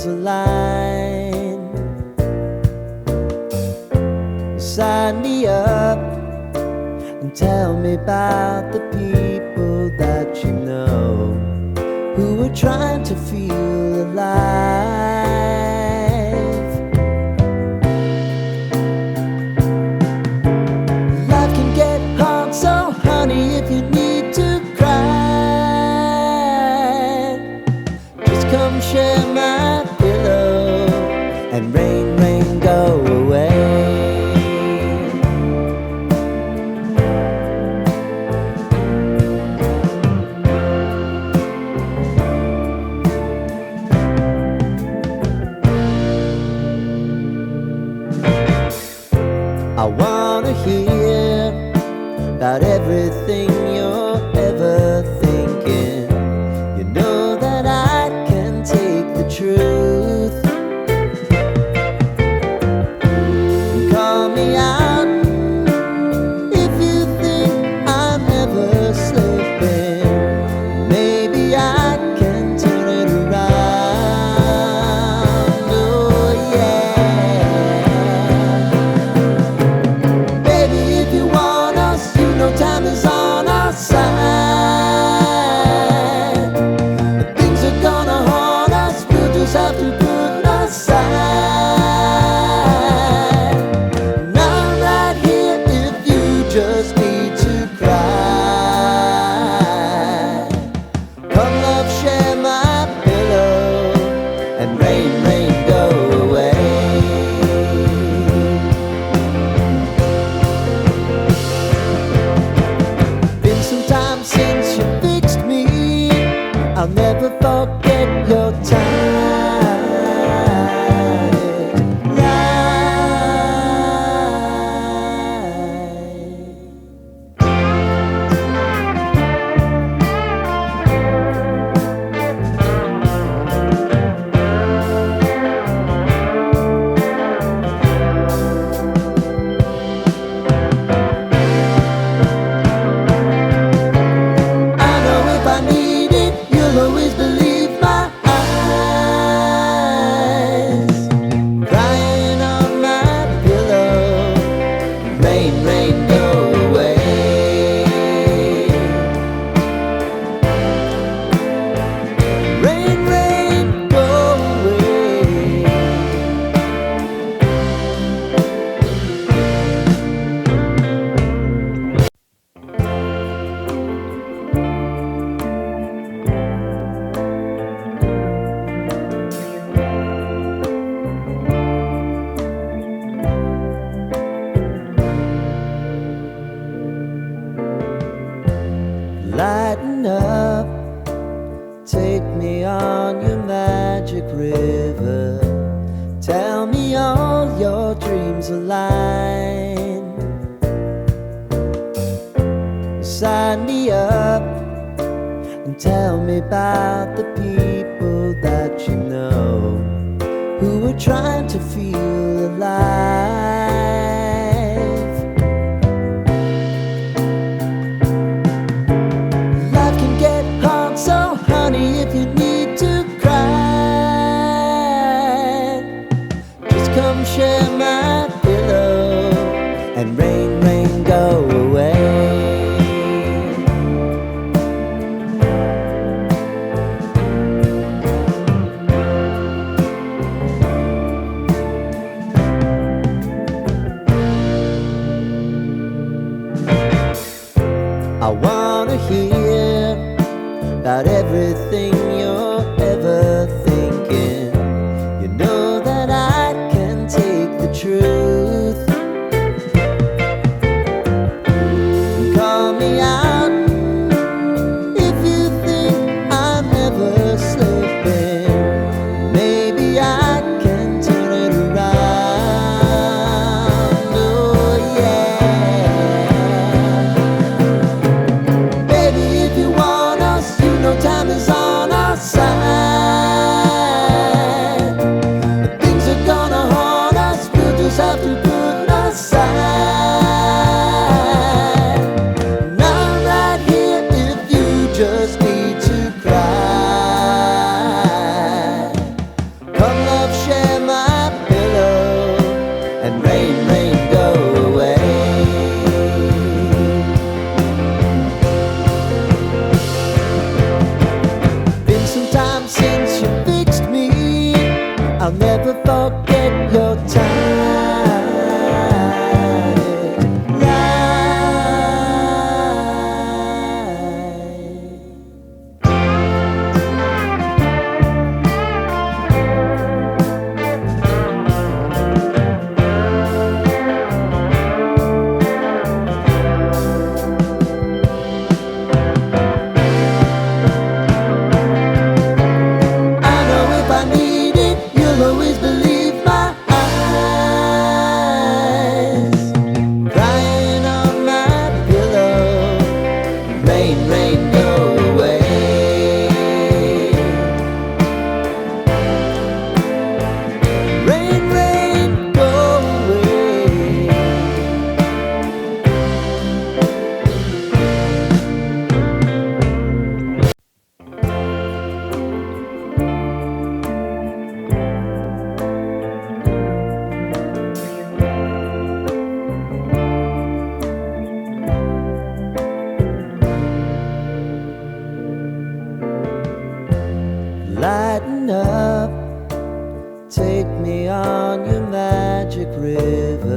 dreams align. Sign me up and tell me about the people that you know who are trying to feel alive. Life can get hard, so honey, if you need to cry, just come share my pillow and rain, rain, go away. I wanna hear about everything you're ever thinking. You know that I can take the truth. Call me out if you think I'm ever slipping. Maybe I can turn it around. Oh yeah. Baby, if you want us, you know time is on our side. But things are gonna haunt us, we'll just have to put aside. And I'm right here if you just need to cry. Come love, share my pillow and rain, rain, go away. Been some time since you fixed me. I'll never forget your time. I know if I need it, you'll always believe my eyes. Crying on my pillow, rain, rain, go away. Rain, rain, go away. Lighten up, take me on your magic river. Tell me all your dreams align. Sign me up and tell me about the people that you know who are trying to feel alive. Life can get hard, so honey, if you need to cry, just come share my pillow and rain, rain, go away. I wanna hear about everything you're ever thinking. You know that I can take the truth. Call me out if you think I'm ever slipping. Maybe I can turn it around. Oh yeah. Baby, if you want us, you know time is on our side. But things are gonna haunt us, we'll just have to put aside. And I'm right here if you just need to cry. Come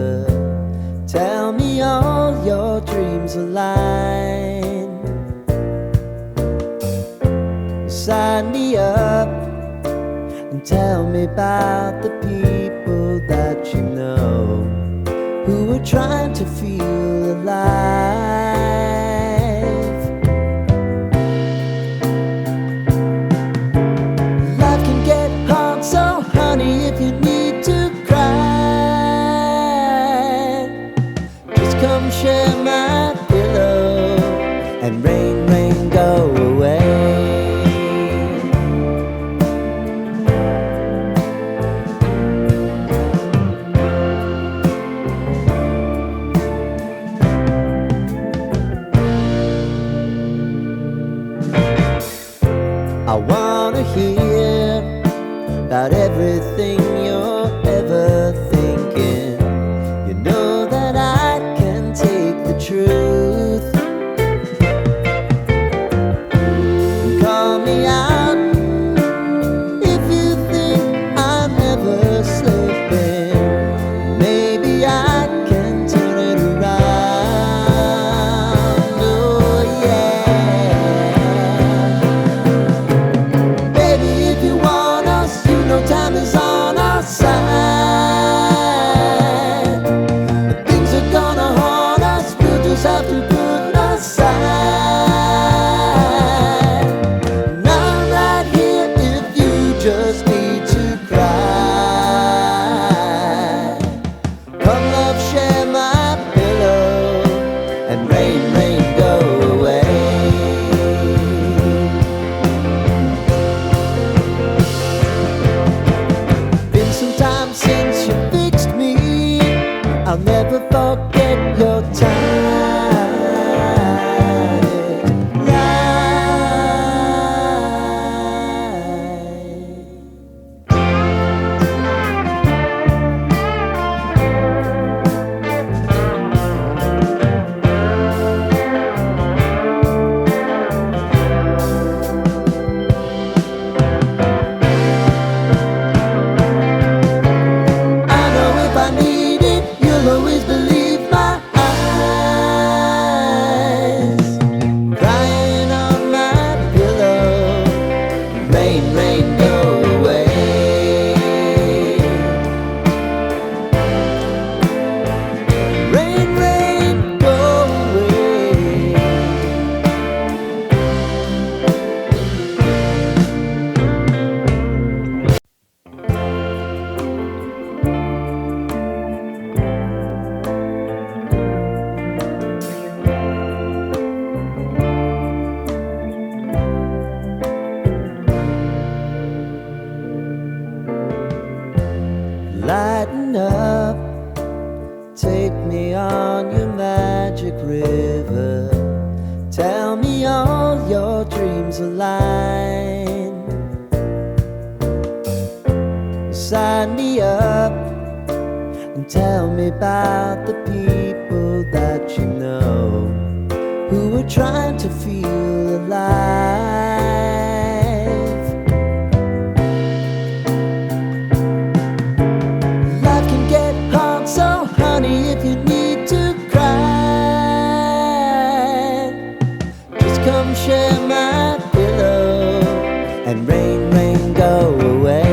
river. Tell me all your dreams align. Sign me up and tell me about the people that you know who are trying to feel alive. Life can get hard, so honey, if you need to cry, just come share my pillow and rain, rain, go away. I wanna hear about everything you're ever thinking. You know that I can take the truth. Call me out if you think I'm never slipping. Maybe I can turn it around. Oh yeah. Baby, if you want us, you know time is on our side. But things are gonna haunt us, we'll just have to put aside. And I'm right here if you just need to cry. Come love, share my pillow and rain, rain, go away. Been some time since you fixed me. I'll never forget your time. I know if I need it, you'll always believe my eyes. Crying on my pillow, rain, rain, go away. Rain, rain, go away. Lighten up, take me on your magic river. Tell me all your dreams align. Sign me up and tell me about the people that you know who are trying to feel alive. Life can get hard, so honey, if you need to cry, just come share my pillow and rain, rain, go away.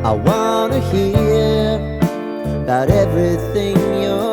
I wanna hear about everything you're